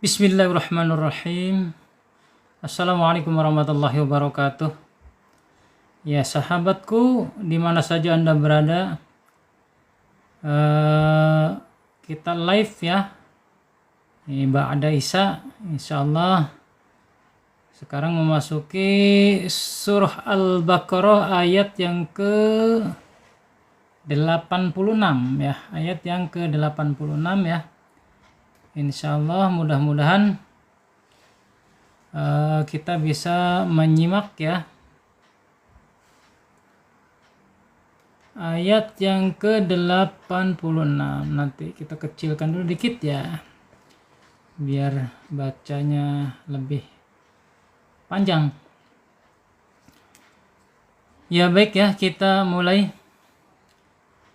Bismillahirrahmanirrahim. Assalamualaikum warahmatullahi wabarakatuh. Ya sahabatku, di mana saja Anda berada, kita live ya. Ini ba'da Isya, insyaallah. Sekarang memasuki surah Al-Baqarah ayat yang ke 86 ya, ayat yang ke 86 ya. Insyaallah mudah-mudahan kita bisa menyimak ya ayat yang ke 86. Nanti kita kecilkan dulu dikit ya biar bacanya lebih panjang. Ya baik ya, kita mulai.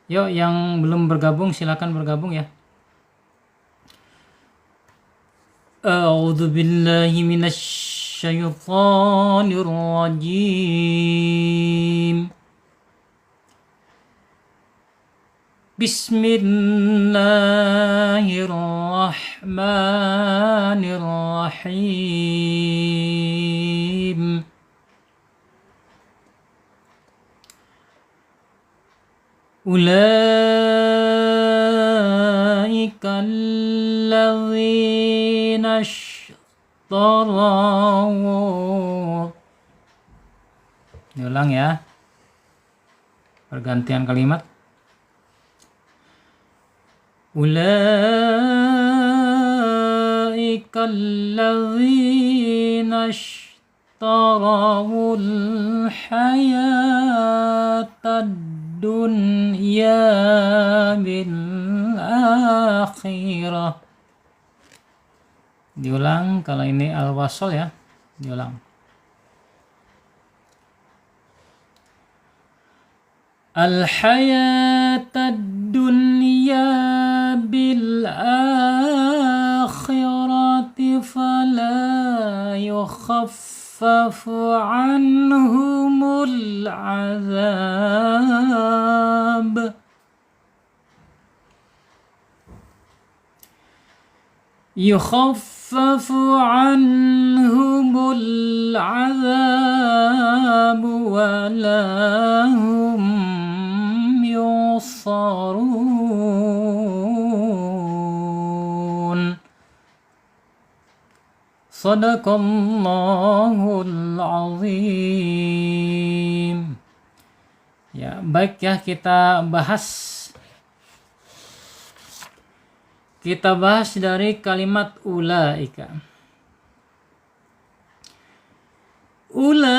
Yuk, yang belum bergabung silakan bergabung ya. A'udzu billahi minasy syaithanir rajim. Bismillahirrahmanirrahim. Ulaika alladzina ishtaraw. Diulang ya, pergantian kalimat. Ulaika alladzina ishtarawul hayatad dunya bil akhirah. Diulang, kalau ini al-wasl ya, diulang. Al-hayatad dunya bil akhirati fala yukhaffafu anhumul azab. Yukhaffafu anhumul azab wa lahum yusarun. Sadaqallahul azim. Ya, baik ya, kita bahas dari kalimat ulaika. Ulaika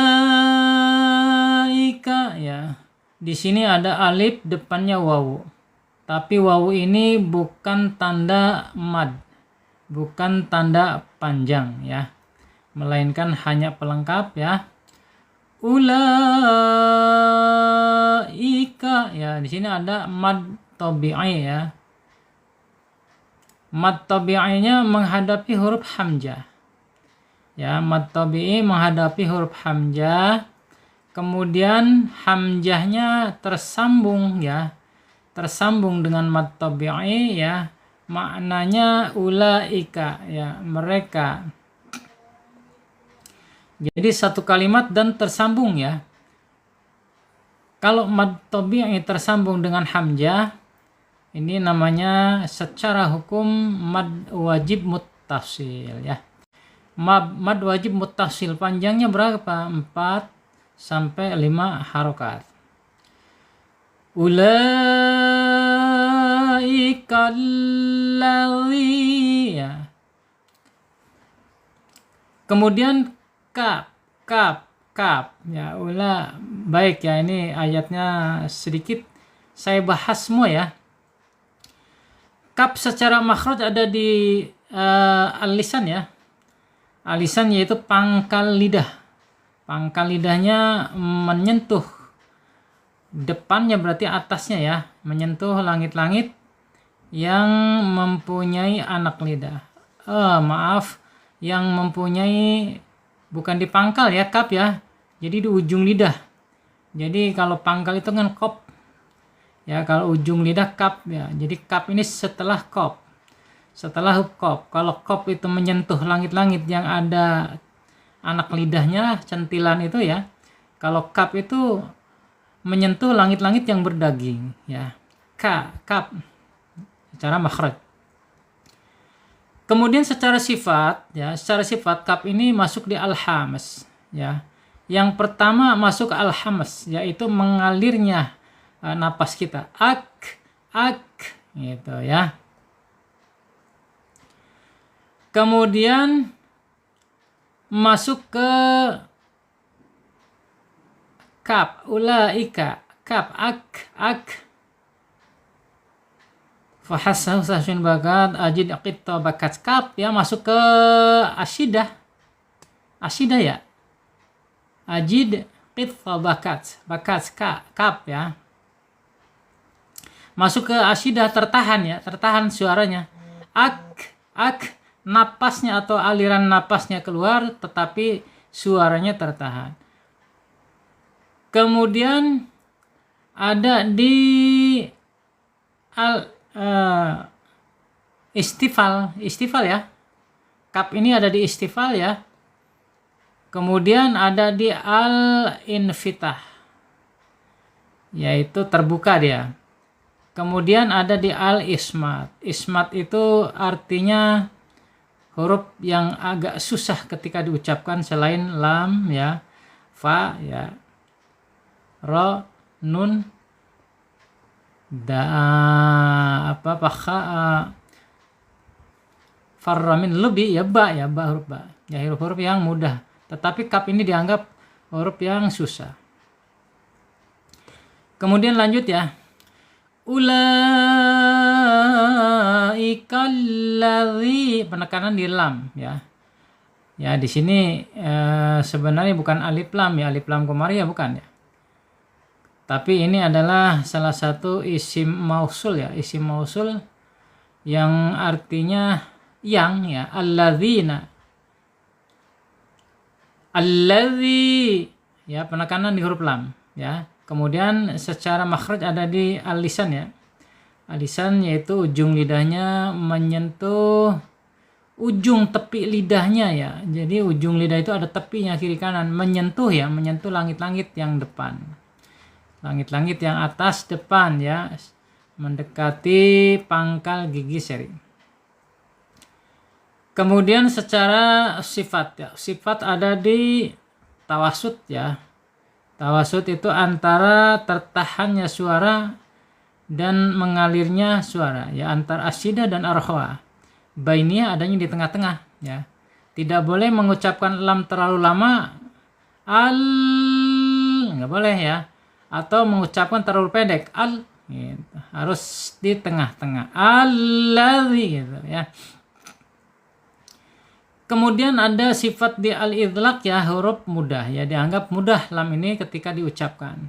ya. Di sini ada alif depannya wawu. Tapi wawu ini bukan tanda mad, bukan tanda panjang ya. Melainkan hanya pelengkap ya. Ulaika ya. Di sini ada mad tabi'i ya. Mad tabi'inya menghadapi huruf hamzah. Ya, mad tabi'i menghadapi huruf hamzah. Kemudian hamzahnya tersambung ya. Tersambung dengan mad tabi'i ya. Maknanya ulaika ya, mereka. Jadi satu kalimat dan tersambung ya. Kalau mad tabi'i tersambung dengan hamzah, ini namanya secara hukum mad wajib muttasil ya. Mad wajib muttasil panjangnya berapa? 4 sampai 5 harokat. Ulaika allazi ya. Kemudian kaf ya, baik ya, ini ayatnya sedikit saya bahas semua ya. Kaf secara makhraj ada di al-lisan ya. Al-lisan yaitu pangkal lidah. Pangkal lidahnya menyentuh depannya, berarti atasnya ya, menyentuh langit-langit yang mempunyai anak lidah. Yang mempunyai, bukan di pangkal ya, kaf ya. Jadi di ujung lidah. Jadi kalau pangkal itu kan kop. Ya, kalau ujung lidah kaf ya. Jadi kaf ini setelah kop. setelah huruf qaf. Kalau qaf itu menyentuh langit-langit yang ada anak lidahnya, centilan itu ya. Kalau kaf itu menyentuh langit-langit yang berdaging ya. Kaf secara makhraj. Kemudian secara sifat ya, secara sifat kaf ini masuk di al-hamas ya. Yang pertama masuk al-hamas, yaitu mengalirnya napas kita. Ak gitu ya. Kemudian masuk ke kaf, ulaika, kaf, ak. Fahassahu sahsun bakat, ajid aqitto bakat, kaf ya, masuk ke asyidah ya. Ajid qitto bakat, kaf ya. Masuk ke asyidah, tertahan suaranya. Ak, napasnya atau aliran napasnya keluar tetapi suaranya tertahan. Kemudian ada di istifal ya. Kaf ini ada di istifal ya. Kemudian ada di al-infitah, yaitu terbuka dia. Kemudian ada di al-ismat. Ismat itu artinya huruf yang agak susah ketika diucapkan selain lam ya, fa ya, ro, nun, farramin lebih ya, ba huruf ba. Ya, huruf-huruf yang mudah. Tetapi kaf ini dianggap huruf yang susah. Kemudian lanjut ya. Ulaikal ladzi, penekanan di lam ya. Ya, di sini sebenarnya bukan alif lam ya, alif lam komariah bukan ya. Tapi ini adalah salah satu isim mausul ya, isim mausul yang artinya yang ya, alladzina. Alladzi ya, penekanan di huruf lam ya. Kemudian secara makhraj ada di al-lisan ya. Al-lisan yaitu ujung lidahnya menyentuh ujung tepi lidahnya ya. Jadi ujung lidah itu ada tepinya kiri kanan, menyentuh ya, menyentuh langit-langit yang depan. Langit-langit yang atas depan ya, mendekati pangkal gigi seri. Kemudian secara sifat ya, sifat ada di tawasud ya. Tawasud itu antara tertahannya suara dan mengalirnya suara ya, antara asyidah dan arhoa. Bainiyah adanya di tengah-tengah ya. Tidak boleh mengucapkan lam terlalu lama, nggak boleh ya. Atau mengucapkan terlalu pendek, gitu. Harus di tengah-tengah, alladzi gitu ya. Kemudian ada sifat di al-idlaq ya, huruf mudah ya, dianggap mudah lam ini ketika diucapkan.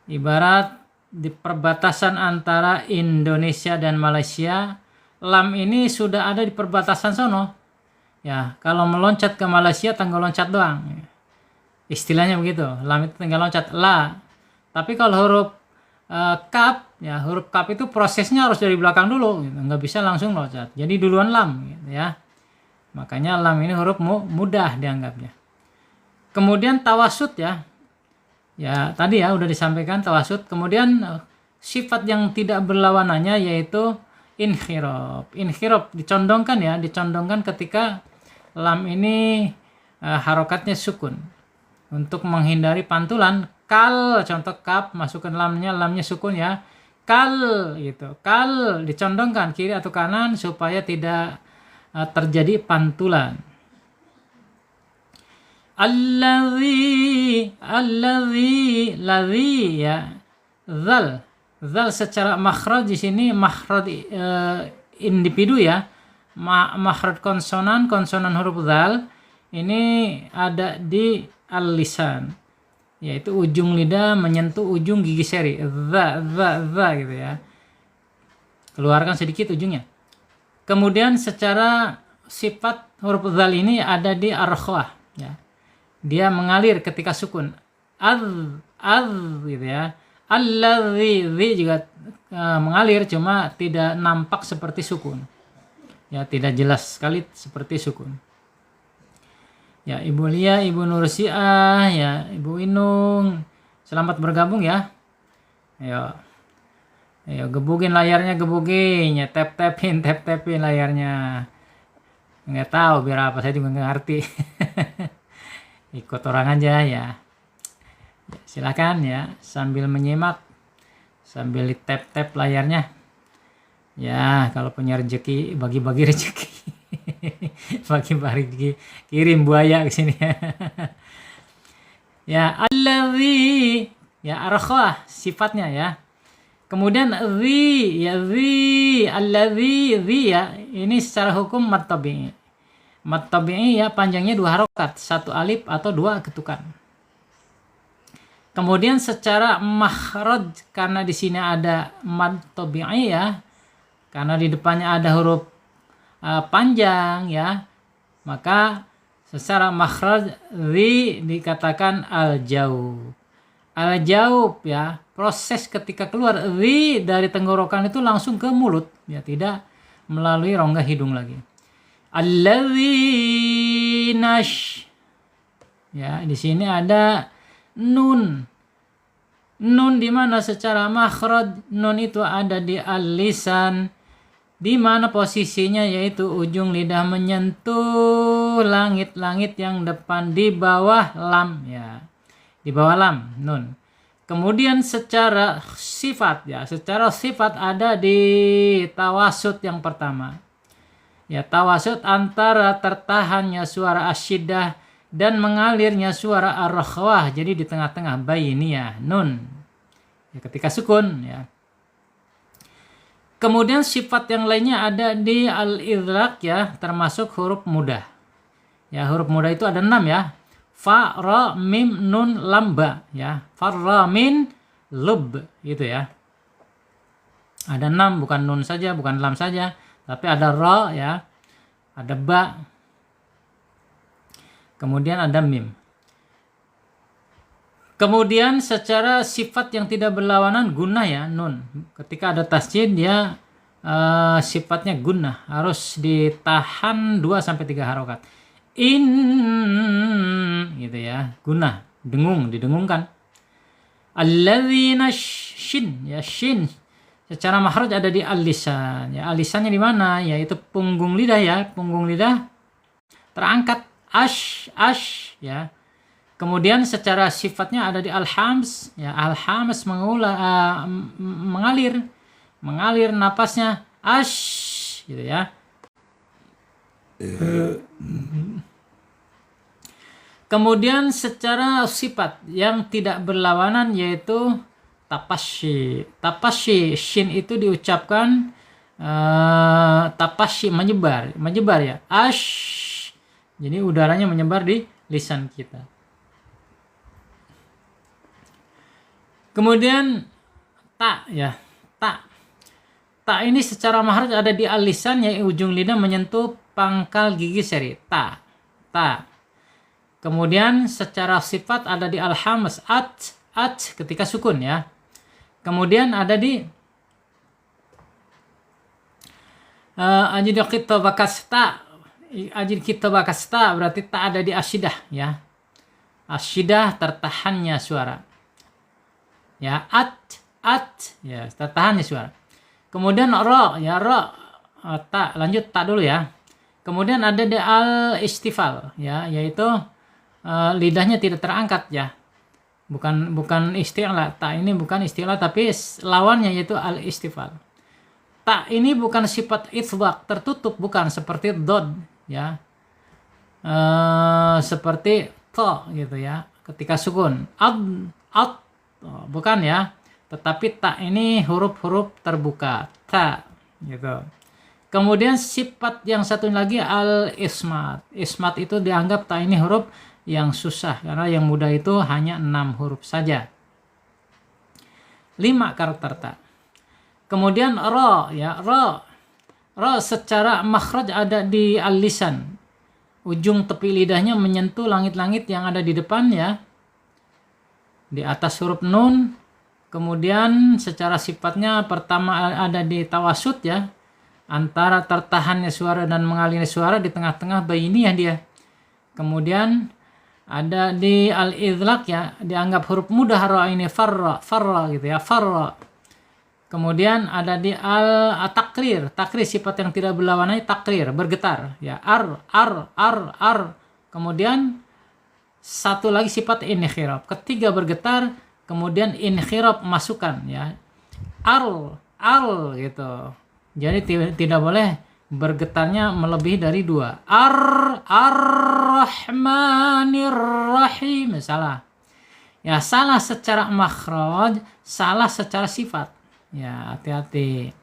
Ibarat di perbatasan antara Indonesia dan Malaysia, lam ini sudah ada di perbatasan sono. Ya, kalau meloncat ke Malaysia tinggal loncat doang. Istilahnya begitu, lam itu tinggal loncat, la. Tapi kalau huruf kaf ya, huruf kaf itu prosesnya harus dari belakang dulu gitu. Nggak bisa langsung loncat. Jadi duluan lam gitu ya. Makanya lam ini huruf mudah dianggapnya. Kemudian tawasud ya. Ya, tadi ya udah disampaikan tawasud. Kemudian sifat yang tidak berlawanannya yaitu inkhirab. Inkhirab dicondongkan ya, dicondongkan ketika lam ini harokatnya sukun. Untuk menghindari pantulan, kal, contoh kaf, masukkan lamnya sukun ya. Kal gitu. Kal dicondongkan kiri atau kanan supaya tidak terjadi pantulan. Alladzi ya. Zal secara makhraj di sini makhraj individu ya. Makhraj konsonan huruf zal ini ada di al-lisan, yaitu ujung lidah menyentuh ujung gigi seri. Za gitu ya. Keluarkan sedikit ujungnya. Kemudian secara sifat huruf zal ini ada di arkhawah ya. Dia mengalir ketika sukun. Az gitu ya. Alladzi juga mengalir, cuma tidak nampak seperti sukun. Ya, tidak jelas sekali seperti sukun. Ya, Ibu Lia, Ibu Nursiah, ya, Ibu Inung. Selamat bergabung ya. Ayo. Ayo gebugin layarnya, gebugin. Ya, tap-tapin layarnya. Nggak tahu biar apa, saya juga nggak ngerti. Ikut orang aja ya. Silakan ya, sambil menyimak, sambil tap-tap layarnya. Ya, kalau punya rezeki, bagi-bagi rezeki. Bagi-bagi rezeki, kirim buaya ke sini. Ya, allazi, ya arkhah sifatnya ya. Kemudian zi, ya zi, allazi, zi ya. Ini secara hukum mad tabi'i. Mad tabi'i ya panjangnya 2 harokat, 1 alif atau 2 ketukan. Kemudian secara makhraj, karena di sini ada mad tabi'i ya, karena di depannya ada huruf panjang ya, maka secara makhraj ri dikatakan al-jaub. Al-jaub ya, proses ketika keluar ri dari tenggorokan itu langsung ke mulut ya, tidak melalui rongga hidung lagi. Allazi nash ya, di sini ada nun. Nun di mana secara makhraj nun itu ada di al-lisan, di mana posisinya yaitu ujung lidah menyentuh langit-langit yang depan di bawah lam ya. Di bawah lam nun. Kemudian secara sifat ya, secara sifat ada di tawasud yang pertama. Ya, tawasud antara tertahannya suara asyidah dan mengalirnya suara ar-rakhwah, jadi di tengah-tengah bainiyah nun. Ya, ketika sukun ya. Kemudian sifat yang lainnya ada di al-idlaq ya, termasuk huruf mudah. Ya, huruf mudah itu ada 6 ya. Fa, ra, mim, nun, lam, ba ya. Farra, min, lub gitu ya. Ada 6, bukan nun saja, bukan lam saja, tapi ada ra ya, ada ba, kemudian ada mim. Kemudian secara sifat yang tidak berlawanan gunnah ya, nun. Ketika ada tasjid dia sifatnya gunnah, harus ditahan 2-3 harokat. In gitu ya, gunnah, dengung, didengungkan. Alladzina shin ya, shin secara makhraj ada di al-lisan ya. Al-lisannya di mana? Yaitu punggung lidah ya, punggung lidah terangkat, ash ya. Kemudian secara sifatnya ada di al-hams ya, al-hams mengalir napasnya, ash gitu ya. Kemudian secara sifat yang tidak berlawanan yaitu tapasyi. Tapasyi, shin itu diucapkan tapasyi, menyebar ya, ash. Jadi udaranya menyebar di lisan kita. Kemudian ta ya, ta. Ta ini secara makhraj ada di al-lisan, yaitu ujung lidah menyentuh pangkal gigi seri. Ta. Kemudian secara sifat ada di al-hams, at ketika sukun ya. Kemudian ada di ajid kita bakasta berarti ta ada di asyidah ya. Asyidah tertahannya suara. Ya, at ya, tertahannya suara. Kemudian ra ya, ta, lanjut ta dulu ya. Kemudian ada di al-istifal ya, yaitu lidahnya tidak terangkat ya. Bukan isti'la. Ta ini bukan isti'la, tapi lawannya yaitu al-istifal. Ta ini bukan sifat itsbaq, tertutup, bukan seperti dod ya. Seperti to gitu ya, ketika sukun. Ad bukan ya, tetapi ta ini huruf-huruf terbuka, ta gitu. Kemudian sifat yang satu lagi al-ismat. Ismat itu dianggap ta ini huruf yang susah, karena yang mudah itu hanya 6 huruf saja. 5 karakter ta. Kemudian ra ya, ra secara makhraj ada di al-lisan. Ujung tepi lidahnya menyentuh langit-langit yang ada di depan ya, di atas huruf nun. Kemudian secara sifatnya pertama ada di tawasud ya, antara tertahannya suara dan mengalirnya suara di tengah-tengah bainiyah dia. Kemudian ada di al-idlaq ya, dianggap huruf mudah ra ini farra gitu ya, farra. Kemudian ada di al-takrir, takrir sifat yang tidak berlawanan, takrir, bergetar ya, ar. Kemudian satu lagi sifat inkhirab, ketiga bergetar, kemudian inkhirab masukkan ya, al gitu. Jadi tidak boleh bergetarnya melebihi dari 2. Ar-Rahmanir Rahim, salah. Ya, salah secara makhraj, salah secara sifat. Ya, hati-hati.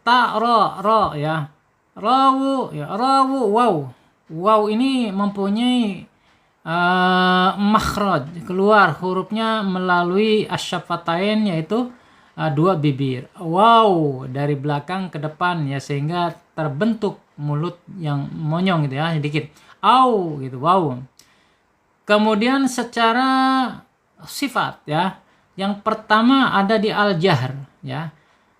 Ro ya. Rawu ya, rawu wow. Wow ini mempunyai makhraj, keluar hurufnya melalui asyafatain, yaitu 2 bibir. Wow dari belakang ke depan ya, sehingga terbentuk mulut yang monyong gitu ya, sedikit. Au gitu, wow. Kemudian secara sifat ya, yang pertama ada di al-jahr ya,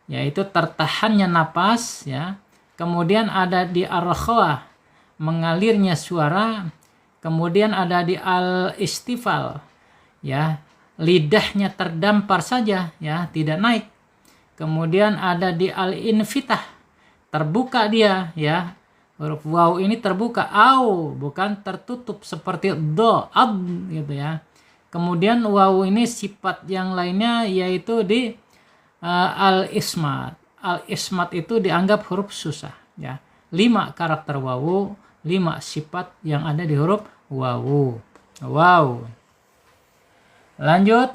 yaitu tertahannya napas ya. Kemudian ada di ar-rakhawah, mengalirnya suara. Kemudian ada di al-istifal ya, lidahnya terdampar saja ya, tidak naik. Kemudian ada di al-infitah, terbuka dia ya. Huruf waw ini terbuka, au bukan tertutup seperti do, ad gitu ya. Kemudian waw ini sifat yang lainnya yaitu di al-ismat. Al-ismat itu dianggap huruf susah ya. 5 karakter waw, 5 sifat yang ada di huruf waw. Wow. Lanjut.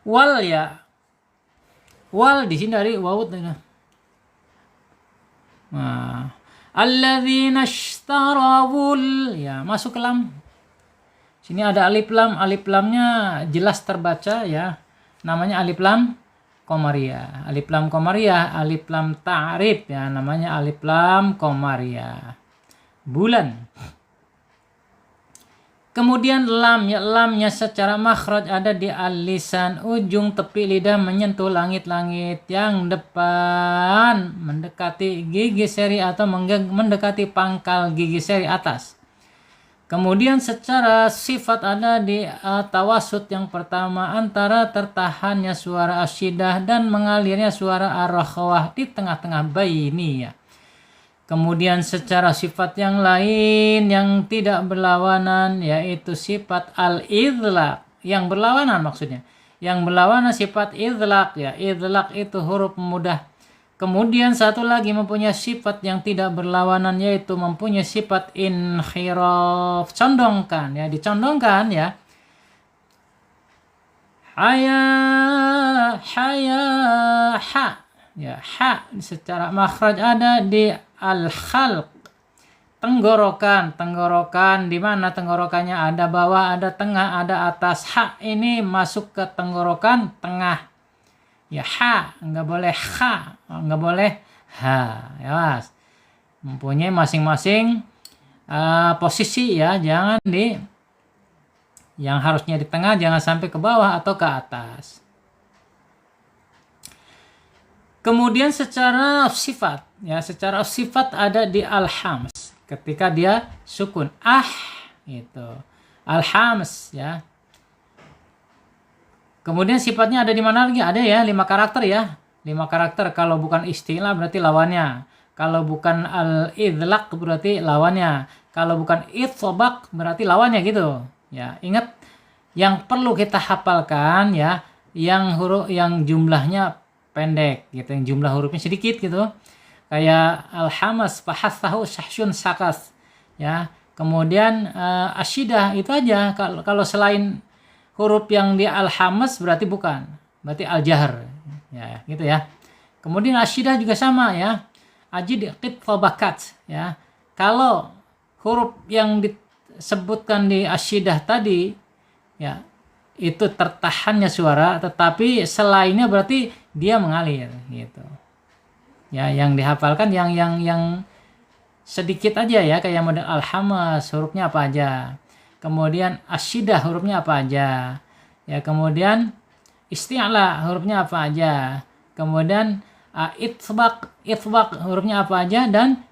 Wal ya. Wal di sini dari waw. Nah, alladzina ishtarawul ya, masuk ke lam. Sini ada alif lam, alif lamnya jelas terbaca ya. Namanya alif lam qamariyah. Alif lam qamariyah, alif lam ta'rif ya, namanya alif lam qamariyah. Bulan. Kemudian lam ya, lamnya secara makhraj ada di al-lisan, ujung tepi lidah menyentuh langit-langit yang depan, mendekati gigi seri atau mendekati pangkal gigi seri atas. Kemudian secara sifat ada di tawasud, yang pertama antara tertahannya suara asyidah dan mengalirnya suara ar-rakhawah di tengah-tengah bainiyah. Kemudian secara sifat yang lain yang tidak berlawanan yaitu sifat al-idlaq, yang berlawanan maksudnya. Yang berlawanan sifat idlaq ya, idlaq itu huruf mudah. Kemudian satu lagi mempunyai sifat yang tidak berlawanan yaitu mempunyai sifat inkhiraf, condongkan ya, dicondongkan ya. Haya ha ya, ha secara makhraj ada di al-khalq, tenggorokan di mana tenggorokannya ada bawah, ada tengah, ada atas. Ha ini masuk ke tenggorokan tengah. Ya, ha, nggak boleh ha, nggak boleh ha, ya mas. Mempunyai masing-masing posisi ya, jangan di, yang harusnya di tengah jangan sampai ke bawah atau ke atas. Kemudian secara sifat ya, secara sifat ada di al-hams, ketika dia sukun itu al-hams ya. Kemudian sifatnya ada di mana lagi? Ada ya, 5 karakter ya. 5 karakter. Kalau bukan istilah berarti lawannya. Kalau bukan al-idlaq berarti lawannya. Kalau bukan itsobak berarti lawannya gitu. Ya, ingat yang perlu kita hafalkan ya, yang huruf yang jumlahnya pendek gitu, yang jumlah hurufnya sedikit gitu. Kayak al-hamas, fahathahu, syahsyun, sakas. Ya. Kemudian asyidah itu aja. Kalau selain huruf yang di al-hamas berarti bukan, berarti al-jahr ya, gitu ya. Kemudian asyidah juga sama ya, ajid qit fabakat ya. Kalau huruf yang disebutkan di asyidah tadi ya, itu tertahannya suara, tetapi selainnya berarti dia mengalir gitu ya. Yang dihafalkan yang sedikit aja ya, kayak model al-hamas hurufnya apa aja. Kemudian asyidah hurufnya apa aja ya, kemudian isti'la hurufnya apa aja, kemudian itsbaq hurufnya apa aja, dan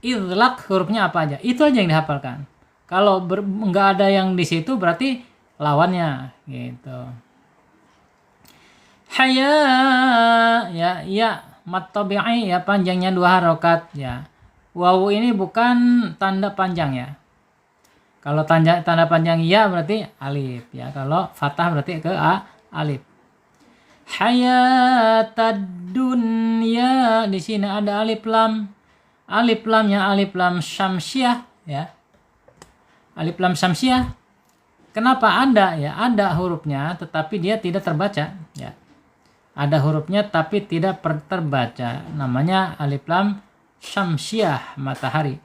idlaq hurufnya apa aja. Itu aja yang dihafalkan. Kalau nggak ada yang di situ berarti lawannya gitu. Haya ya mat tabi'i ya, panjangnya 2 harokat ya. Wawu ini bukan tanda panjang ya. Kalau tanda panjang ya berarti alif ya. Kalau fathah berarti ke alif. Hayatad dunya, di sini ada alif lam. Alif lamnya alif lam syamsiah ya. Alif lam syamsiah. Kenapa ada ya? Ada hurufnya tetapi dia tidak terbaca ya. Ada hurufnya tapi tidak terbaca. Namanya alif lam syamsiah, matahari.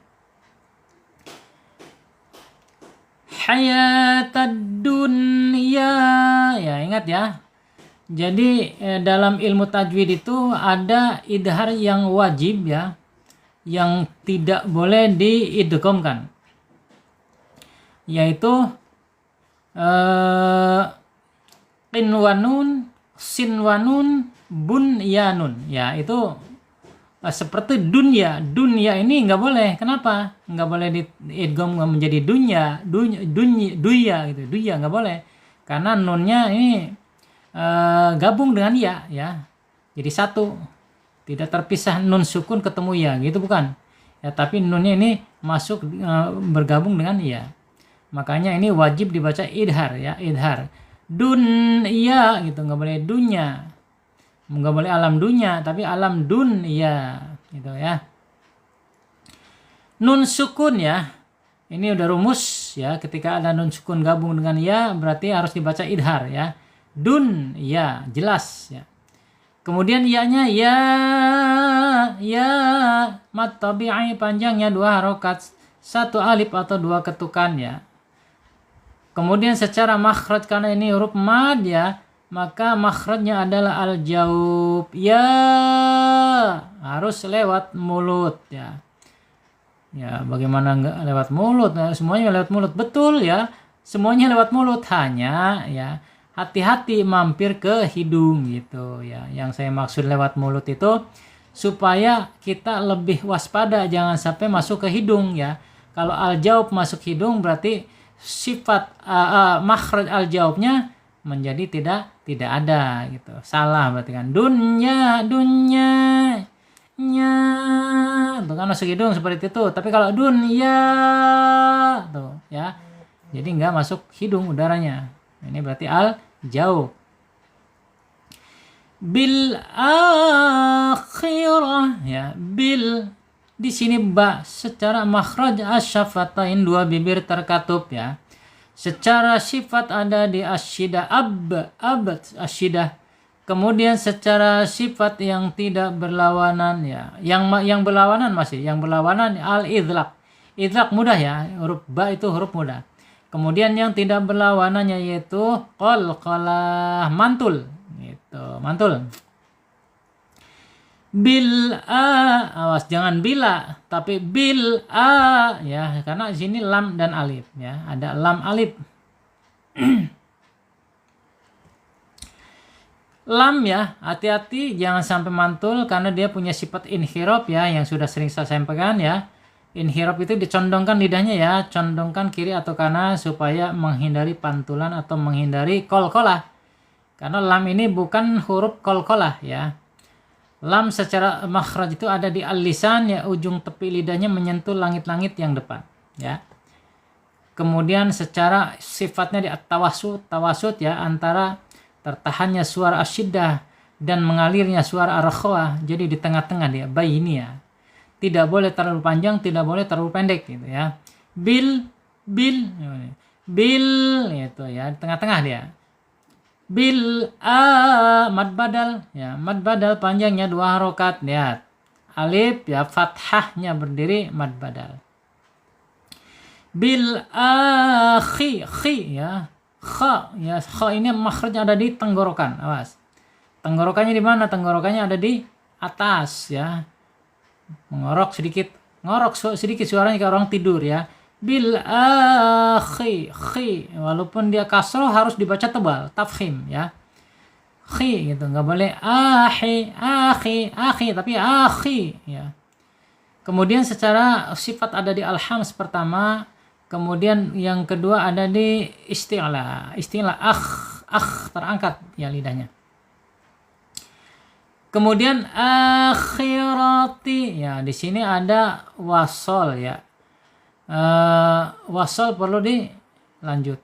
Hayatad dunya ya, ingat ya. Jadi dalam ilmu tajwid itu ada idhar yang wajib ya, yang tidak boleh diidghamkan, yaitu qinwanun, sinwanun, bunyanun ya. Itu seperti dunya ini nggak boleh. Kenapa nggak boleh diidgham menjadi dunya gitu, duya nggak boleh, karena nunnya ini gabung dengan ya, jadi satu, tidak terpisah nun sukun ketemu ya gitu, bukan ya, tapi nunnya ini masuk bergabung dengan ya. Makanya ini wajib dibaca idhar ya, idhar dunya gitu, nggak boleh dunya, nggak boleh alam dunya, tapi alam dunya gitu ya. Nun sukun ya, ini udah rumus ya, ketika ada nun sukun gabung dengan ya berarti harus dibaca idhar ya. Dun ya, jelas ya. Kemudian ya-nya ya mat tabi'i, panjangnya 2 harokat, 1 alif atau 2 ketukan ya. Kemudian secara makhraj, karena ini huruf mad ya, maka makhrajnya adalah al-jaub ya, harus lewat mulut ya. Ya, bagaimana enggak lewat mulut? Nah, semuanya lewat mulut, betul ya. Semuanya lewat mulut, hanya ya hati-hati mampir ke hidung gitu ya. Yang saya maksud lewat mulut itu supaya kita lebih waspada, jangan sampai masuk ke hidung ya. Kalau al-jaub masuk hidung berarti sifat makhraj al-jaubnya menjadi tidak ada gitu. Salah berarti kan. Dunya nya tuh kan masuk hidung seperti itu. Tapi kalau dunya tuh ya, jadi nggak masuk hidung udaranya. Ini berarti al-jaub. Bil akhirah ya, bil di sini ba secara makhraj asyafatain, 2 bibir terkatup ya. Secara sifat ada di asyidah asyidah. Kemudian secara sifat yang tidak berlawanan ya, yang berlawanan al-idlaq. Idlaq mudah ya, huruf ba itu huruf mudah. Kemudian yang tidak berlawanannya yaitu qalqalah, mantul gitu, mantul. Bil awas jangan bila, tapi bil ya, karena di sini lam dan alif ya, ada lam alif. Lam ya, hati-hati jangan sampai mantul karena dia punya sifat inhirab ya, yang sudah sering saya sampaikan ya. Inhirab itu dicondongkan lidahnya ya, condongkan kiri atau kanan supaya menghindari pantulan atau menghindari qalqalah. Karena lam ini bukan huruf qalqalah ya. Lam secara makhraj itu ada di al-lisan ya, ujung tepi lidahnya menyentuh langit-langit yang depan ya. Kemudian secara sifatnya di tawasud ya, antara tertahannya suara asyiddah dan mengalirnya suara ar-rakhawah, jadi di tengah-tengah dia, baini ya. Tidak boleh terlalu panjang, tidak boleh terlalu pendek gitu ya. Bil itu ya, di tengah-tengah dia. Bil mad badal ya, mad badal panjangnya 2 harokat lihat. Alif ya, fathahnya berdiri mad badal. Bil khi ya, kha ya, kha ini makhrajnya ada di tenggorokan, awas. Tenggorokannya di mana? Tenggorokannya ada di atas ya. Ngorok sedikit suaranya kayak orang tidur ya. Bil khi walaupun dia kasroh harus dibaca tebal, tafkhim ya. khi gitu, nggak boleh akhi, tapi akhi ya. Kemudian secara sifat ada di al-hams pertama, kemudian yang kedua ada di isti'la terangkat ya lidahnya. Kemudian akhirati ya, di sini ada wasol ya. Wasol perlu dilanjut.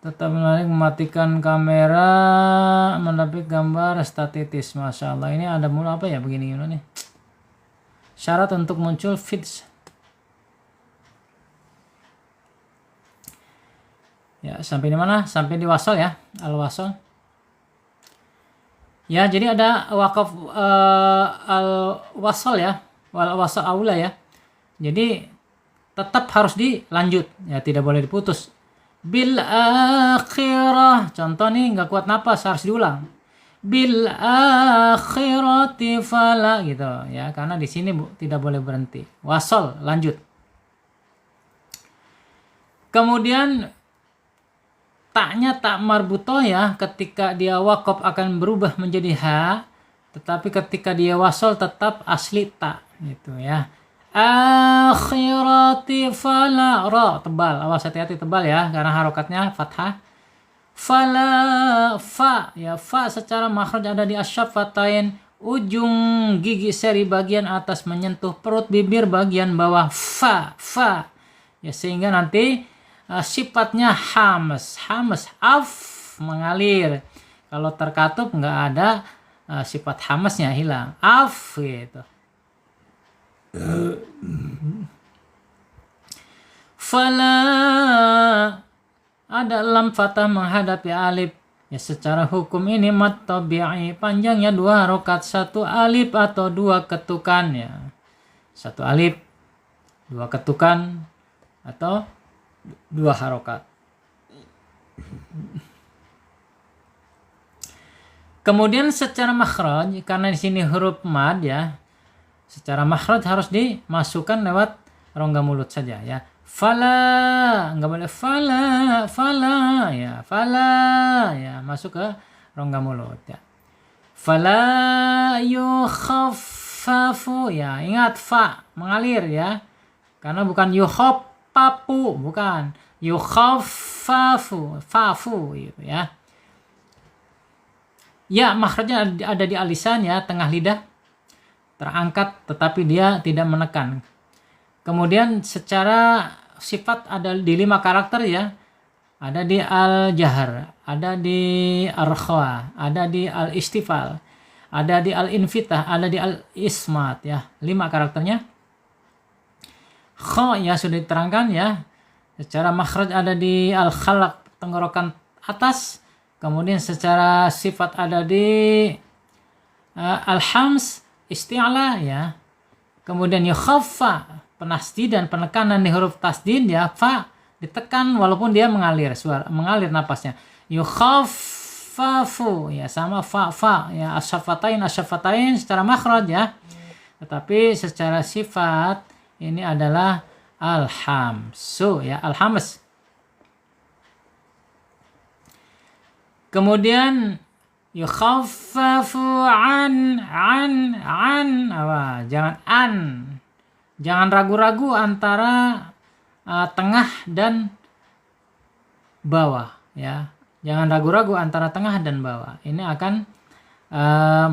Tetap menarik, mematikan kamera, mendapat gambar statis. Masya Allah, ini ada mulu apa ya begini nih. Syarat untuk muncul feeds. Ya, sampai di mana? Sampai di wasol ya, al-wasol. Ya, jadi ada wakaf al-wasol ya, wal-wasol aula ya. Jadi tetap harus dilanjut, ya tidak boleh diputus. Bil akhirah, contoh nih nggak kuat napas harus diulang. Bil akhirati fala gitu ya, karena di sini tidak boleh berhenti. Wasol lanjut. Kemudian taknya tak marbutoh ya, ketika dia waqaf akan berubah menjadi ha, tetapi ketika dia wasol tetap asli tak gitu ya. Akhirati fala, ra tebal, awas hati-hati tebal ya karena harokatnya fathah. Fala, fa ya, fa secara makhraj ada di asyafatain, ujung gigi seri bagian atas menyentuh perut bibir bagian bawah, fa ya, sehingga nanti sifatnya hams af mengalir. Kalau terkatup nggak ada sifat hamsnya, hilang af gitu. Fala ada lam fathah menghadapi alif ya, secara hukum ini mad tabi'i panjangnya 2 harokat, 1 alif atau 2 ketukan ya, 1 alif 2 ketukan atau 2 harokat. Kemudian secara makhraj, karena di sini huruf mad ya, secara makhraj harus dimasukkan lewat rongga mulut saja ya. Fala, nggak boleh fala ya, fala ya, masuk ke rongga mulut ya. Fala yukhaffafu ya, ingat fa mengalir ya, karena bukan yukhaffafu, bukan yukhaffafu, fafu gitu ya. Ya, makhrajnya ada di alisan ya, tengah lidah terangkat tetapi dia tidak menekan. Kemudian secara sifat ada di 5 karakter ya. Ada di al-jahar, ada di al-khawa, ada di al-istifal, ada di al-infitah, ada di al-ismat ya. 5 karakternya. Kha ya sudah diterangkan ya. Secara makhraj ada di al-khalaq, tenggorokan atas. Kemudian secara sifat ada di al-hams, isti'la ya. Kemudian yukhaffa, penasdid dan penekanan di huruf tasdid ya, fa ditekan walaupun dia mengalir mengalir napasnya. Yukhaffafu ya, sama fa ya, asyafatain secara makhraj ya. Tetapi secara sifat ini adalah al-hamsu ya, al-hams. Kemudian yukhaffafu an apa? Jangan ragu-ragu antara tengah dan bawah ya. Jangan ragu-ragu antara tengah dan bawah. Ini akan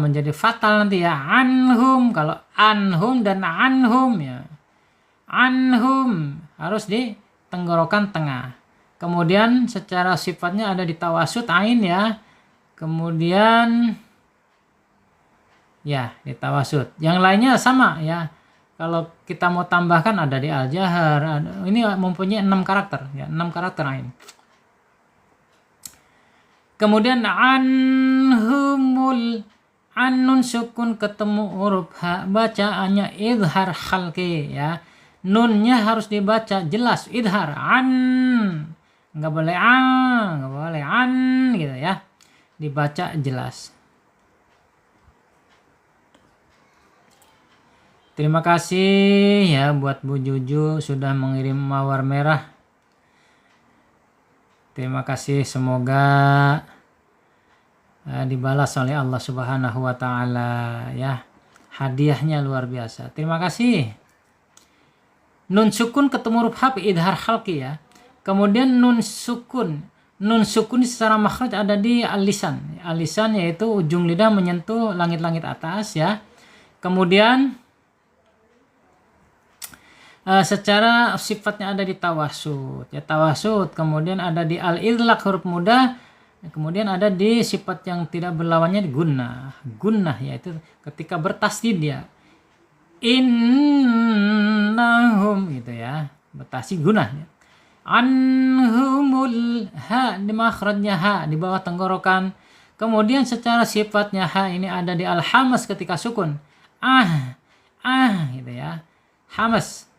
menjadi fatal nanti ya. Anhum, kalau anhum dan anhum ya. Anhum harus di tenggorokan tengah. Kemudian secara sifatnya ada di tawasud ain ya. Kemudian ya di tawasud. Yang lainnya sama ya. Kalau kita mau tambahkan ada di al-jahar. Ini mempunyai 6 karakter ya, 6 karakter ain. Kemudian anhumul, annun sukun ketemu huruf ha, bacaannya idhar khalqi ya. Nunnya harus dibaca jelas, idhar an. Nggak boleh nggak boleh an gitu ya. Dibaca jelas. Terima kasih ya buat Bu Juju sudah mengirim mawar merah. Terima kasih, semoga dibalas oleh Allah Subhanahu wa taala ya. Hadiahnya luar biasa. Terima kasih. Nun sukun ketemu huruf H idhar khalqi ya. Kemudian nun sukun secara makhraj ada di al-lisan. Al-lisan yaitu ujung lidah menyentuh langit-langit atas ya. Kemudian secara sifatnya ada di tawasud ya, tawasud. Kemudian ada di al-idlaq huruf mudah. Kemudian ada di sifat yang tidak berlawannya di gunnah yaitu ketika bertasdid ya. Innahum gitu ya. Bertasdid gunnah ya. Anhumul ha di makhrajnya ha di bawah tenggorokan. Kemudian secara sifatnya ha ini ada di al-hamas ketika sukun. Gitu ya. Hamas.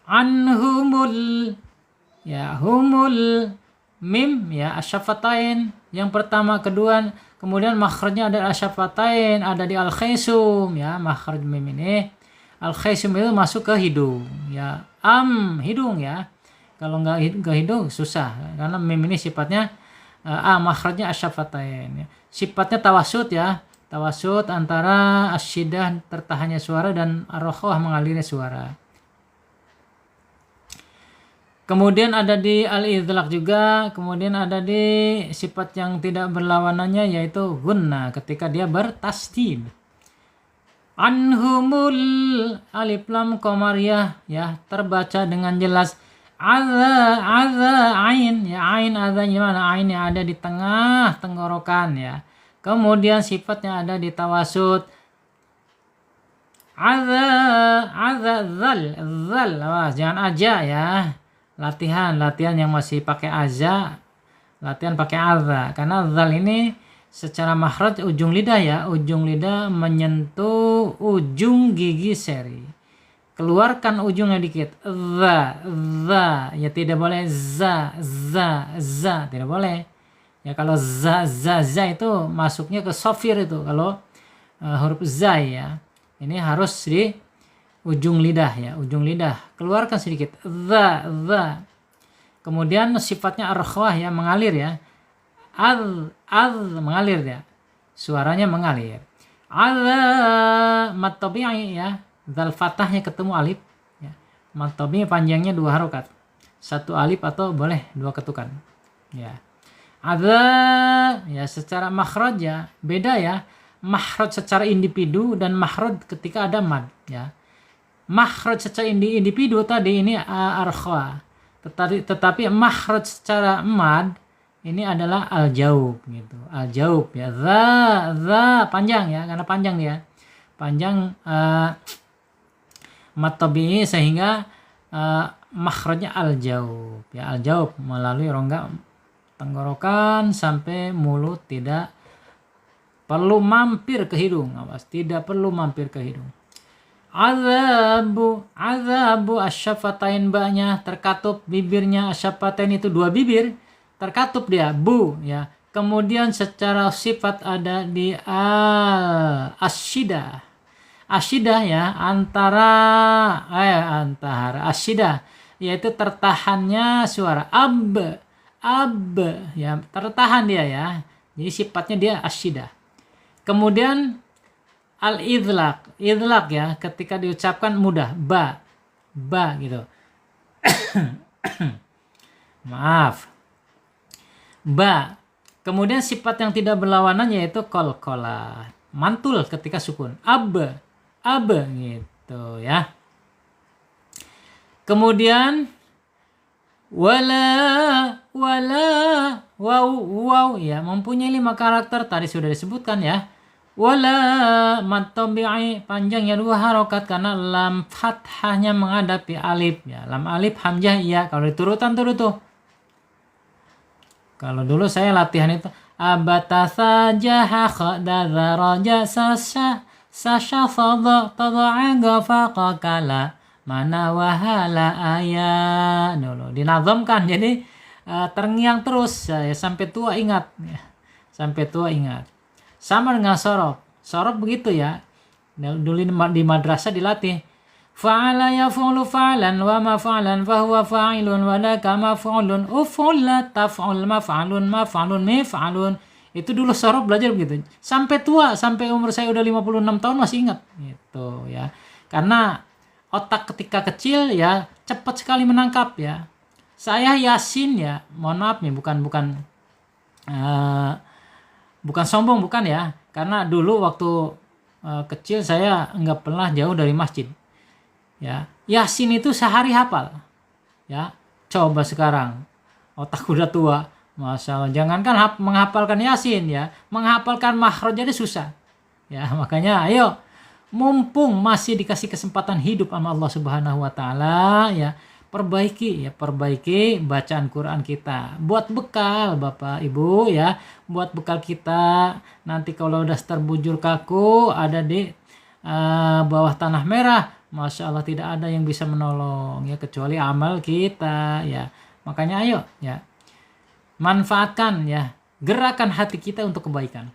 Anhumul ya humul mim ya asyafatain yang pertama kedua. Kemudian makhrajnya ada asyafatain ada di al-khaisum ya. Makhraj mim ini al-khaisum itu masuk ke hidung ya. Hidung ya. Kalau nggak ke hidung susah karena mim ini sifatnya makhrajnya asyafatain ya. Sifatnya tawasud ya. Tawasud antara asyidah tertahannya suara dan ar-rakhawah mengalirnya suara. Kemudian ada di al-idlaq juga, kemudian ada di sifat yang tidak berlawanannya yaitu gunnah ketika dia bertasdid. Anhumul alif lam qamariyah ya terbaca dengan jelas. Adza ain ya, ain adzanya mana? Ain yang ada di tengah tenggorokan ya. Kemudian sifatnya ada di tawasud. Adza zal awas jangan aja ya. Latihan yang masih pakai aza, latihan pakai adza karena zal ini secara makhraj ujung lidah ya, ujung lidah menyentuh ujung gigi seri. Keluarkan ujungnya dikit. Za ya, tidak boleh za tidak boleh. Ya kalau za itu masuknya ke sofir itu kalau huruf za ya. Ini harus di ujung lidah ya, ujung lidah. Keluarkan sedikit. Za. Kemudian sifatnya ar-rakhawah ya, mengalir ya. Mengalir ya. Suaranya mengalir. Mad tabi'i ya. Zal fathahnya ketemu alif ya. Mad tabi'i panjangnya 2 harokat. 1 alif atau boleh 2 ketukan. Ya. Ya secara makhraj ya, beda ya. Makhraj secara individu dan makhraj ketika ada mad ya. Makhraj secara individu tadi ini ar-rakhawah. Tetapi makhraj secara mad ini adalah al-jaub gitu. Al-jaub ya. Za panjang ya, karena panjang dia. Panjang mad tabi'i sehingga makhrajnya al-jaub ya. Al-jaub melalui rongga tenggorokan sampai mulut, tidak perlu mampir ke hidung. Awas, tidak perlu mampir ke hidung. Azabu asyafatain ba'nya terkatup bibirnya. Asyafatain itu 2 bibir terkatup dia bu ya. Kemudian secara sifat ada di asyidah ya, antara asyidah yaitu tertahannya suara ab ya, tertahan dia ya. Jadi sifatnya dia asyidah. Kemudian al-idlaq ya, ketika diucapkan mudah ba gitu. Maaf. Ba. Kemudian sifat yang tidak berlawanan yaitu qalqalah. Mantul ketika sukun. Ab gitu ya. Kemudian wala waw ya, mempunyai 5 karakter tadi sudah disebutkan ya. Wala mad tabi'i panjangnya 2 harokat karena lam fathahnya menghadapi alif ya. Lam alif hamzah ya. Kalau diturutan turut tuh. Kalau dulu saya latihan itu abata sajaha khadadza raja sasha fadha tad'a gafaqa kala mana wahala ayat dulu dinazamkan. Jadi terngiang terus ya, sampai tua ingat ya. Sampai tua ingat. Sama dengan sorob begitu ya. Dulu di madrasah dilatih. Fa'ala yaf'ulu fa'lan wa maf'alan fa huwa fa'ilun wa laka maf'ulun uf'ul taf'ul maf'alun mif'alun Itu dulu sorob belajar begitu. Sampai tua, sampai umur saya udah 56 tahun masih ingat gitu ya. Karena otak ketika kecil ya cepat sekali menangkap ya. Saya Yasin ya, mohon maaf nih bukan sombong, bukan ya. Karena dulu waktu kecil saya nggak pernah jauh dari masjid. Ya, Yasin itu sehari hafal. Ya, coba sekarang otak udah tua, masya Allah. Jangankan menghafalkan Yasin ya, menghafalkan makhraj aja susah. Ya, makanya ayo, mumpung masih dikasih kesempatan hidup sama Allah Subhanahu wa taala ya, perbaiki bacaan Quran kita. Buat bekal Bapak Ibu ya, buat bekal kita nanti kalau udah terbujur kaku ada di bawah tanah merah. Masya Allah, tidak ada yang bisa menolong ya kecuali amal kita ya. Makanya ayo ya, manfaatkan ya, gerakan hati kita untuk kebaikan.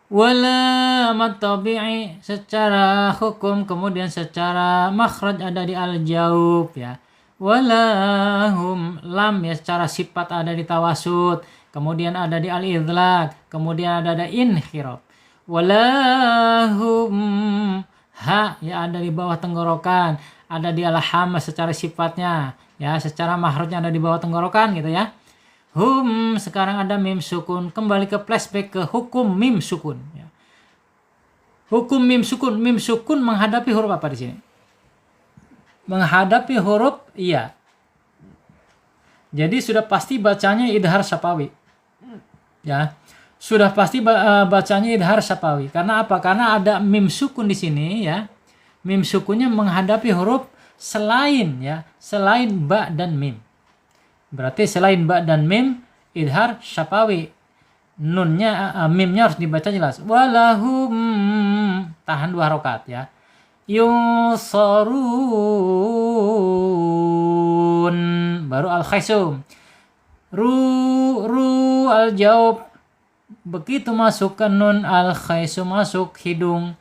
Wala matabi'i secara hukum, kemudian secara makhraj ada di al-jaub ya. Wala hum lam ya, secara sifat ada di tawasud, kemudian ada di al-idlaq, kemudian ada inhirab. Wala hum ha ya, ada di bawah tenggorokan, ada di al-hamas secara sifatnya ya, secara makhrajnya ada di bawah tenggorokan gitu ya. Hum sekarang ada mim sukun, kembali ke flashback ke hukum mim sukun ya. Hukum mim sukun menghadapi huruf apa di sini? Menghadapi huruf iya. Jadi sudah pasti bacanya idhar syafawi. Ya. Sudah pasti bacanya idhar syafawi. Karena apa? Karena ada mim sukun di sini ya. Mim sukunnya menghadapi huruf selain ya, selain ba dan mim. Berarti selain ba dan mim idhar syafawi. Nunnya mimnya harus dibaca jelas. Walahum tahan 2 harokat ya. Yusarun baru al-khaisum. Ru al-jaub. Begitu masuk ke nun al-khaisum masuk hidung.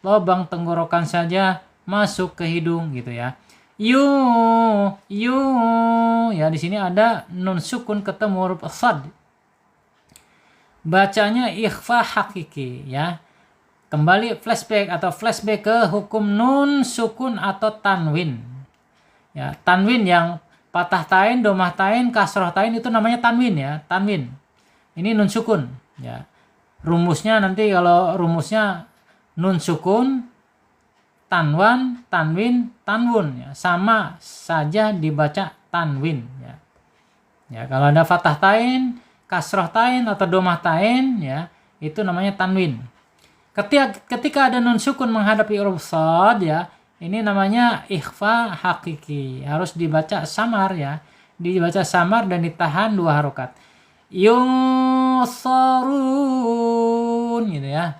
Lubang tenggorokan saja masuk ke hidung gitu ya. Yu ya, di sini ada nun sukun ketemu huruf sad. Bacanya ikhfa hakiki ya. Kembali flashback ke hukum nun sukun atau tanwin. Ya, tanwin yang patah tain, domah tain, kasroh tain itu namanya tanwin ya, tanwin. Ini nun sukun ya. Rumusnya nanti kalau rumusnya nun sukun, tanwan, tanwin, tanwun ya, sama saja dibaca tanwin ya. Ya, kalau ada fathah tain, kasroh tain atau domah tain ya, itu namanya tanwin. Ketika ada nun sukun menghadapi huruf shad ya, ini namanya ikhfa hakiki. Harus dibaca samar ya. Dibaca samar dan ditahan 2 harokat. Yusarun gitu ya.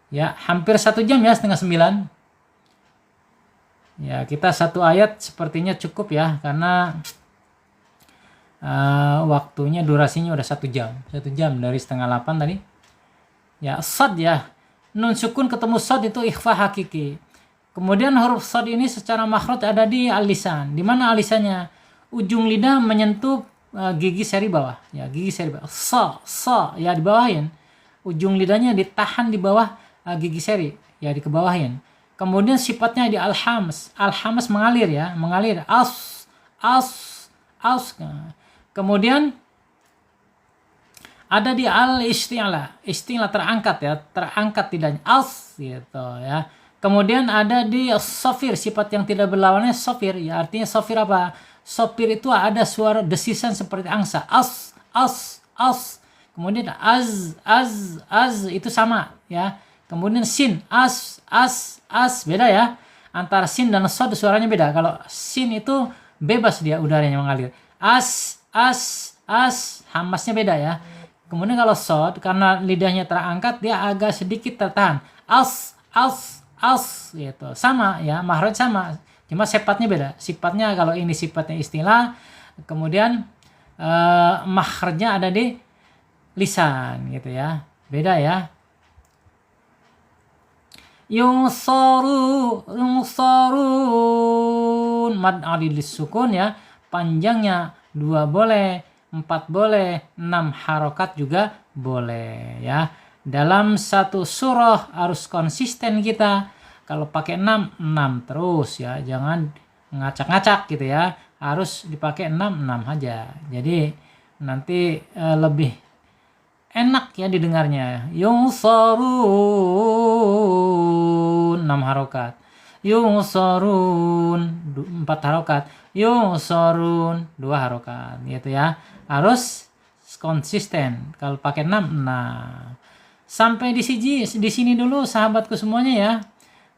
Ya, hampir 1 jam ya, 8:30. Ya, kita 1 ayat sepertinya cukup ya, karena waktunya durasinya udah 1 jam. 1 jam dari 7:30 tadi. Ya, sad ya. Nun sukun ketemu sad itu ikhfa hakiki. Kemudian huruf sad ini secara makhraj ada di al-lisan. Di mana al-lisannya? Ujung lidah menyentuh gigi seri bawah. Ya, gigi seri bawah. Sa ya dibawahin. Ujung lidahnya ditahan di bawah gigi seri, ya dikebawahin. Kemudian sifatnya di al-hams mengalir ya, mengalir as. Kemudian ada di al-isti'la terangkat ya, terangkat lidahnya as gitu ya. Kemudian ada di sofir, sifat yang tidak berlawannya sofir ya, artinya sofir apa? Sofir itu ada suara desisan seperti angsa, as. Kemudian az itu sama ya. Kemudian sin, as, beda ya. Antara sin dan sod suaranya beda. Kalau sin itu bebas dia udaranya mengalir. As, hamasnya beda ya. Kemudian kalau sod, karena lidahnya terangkat, dia agak sedikit tertahan. As, gitu. Sama ya, makhraj sama. Cuma sifatnya beda. Sifatnya kalau ini sifatnya istilah, kemudian makhrajnya ada di lisan gitu ya. Beda ya. Yusarun mad alilis sukun ya, panjangnya 2 boleh, 4 boleh, 6 harokat juga boleh ya. Dalam satu surah harus konsisten kita. Kalau pakai 6, 6 terus ya. Jangan ngacak-ngacak gitu ya. Harus dipakai 6, 6 aja. Jadi nanti lebih enak ya didengarnya. Yungsarun 6 harokat. Yungsarun 4 harokat. Yungsarun 2 harokat gitu ya. Harus konsisten. Kalau pakai 6, 6. Sampai di sini dulu sahabatku semuanya ya.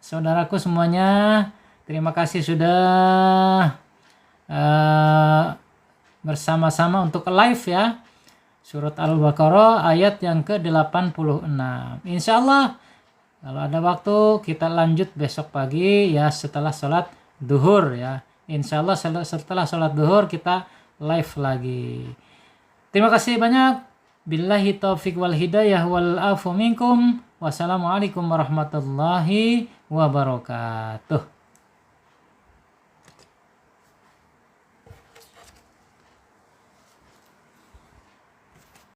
Saudaraku semuanya, terima kasih sudah bersama-sama untuk live ya. Surat Al-Baqarah ayat yang ke-86. Insya Allah kalau ada waktu kita lanjut besok pagi ya setelah sholat duhur ya. Insya Allah setelah sholat duhur kita live lagi. Terima kasih banyak. Billahi taufiq wal hidayah wal afu minkum. Wassalamualaikum warahmatullahi wabarakatuh.